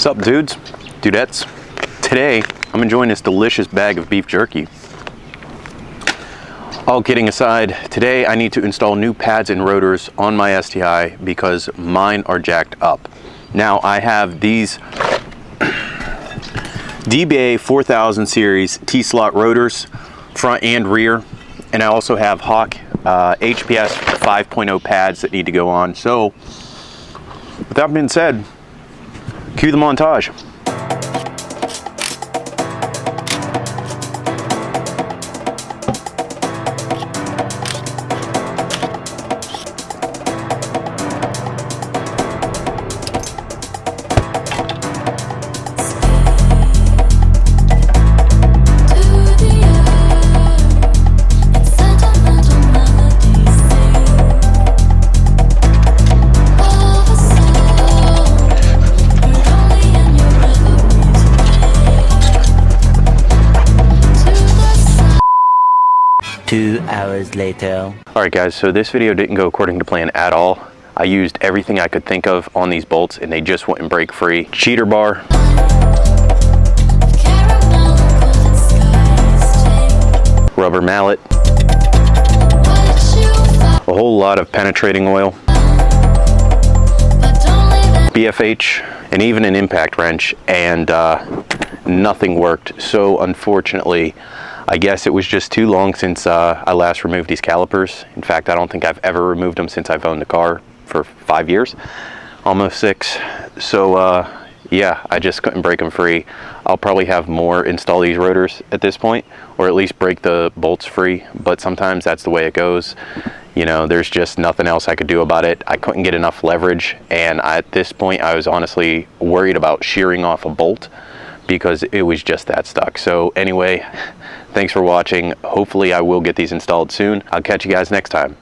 What's up, dudes, dudettes? Today, I'm enjoying this delicious bag of beef jerky. All kidding aside, today I need to install new pads and rotors on my STI because mine are jacked up. Now, I have these DBA 4000 series T-slot rotors, front and rear, and I also have Hawk HPS 5.0 pads that need to go on. So, with that being said, cue the montage. 2 hours later. Alright guys, so this video didn't go according to plan at all. I used everything I could think of on these bolts and they just wouldn't break free. Cheater bar, rubber mallet, a whole lot of penetrating oil, BFH, and even an impact wrench, and nothing worked. So unfortunately, I guess it was just too long since I last removed these calipers. In fact, I don't think I've ever removed them since I've owned the car for 5 years, almost 6. So yeah, I just couldn't break them free. I'll probably have more install these rotors at this point, or at least break the bolts free, but sometimes that's the way it goes. You know, there's just nothing else I could do about it. I couldn't get enough leverage, and at this point I was honestly worried about shearing off a bolt because it was just that stuck. So anyway, thanks for watching. Hopefully I will get these installed soon. I'll catch you guys next time.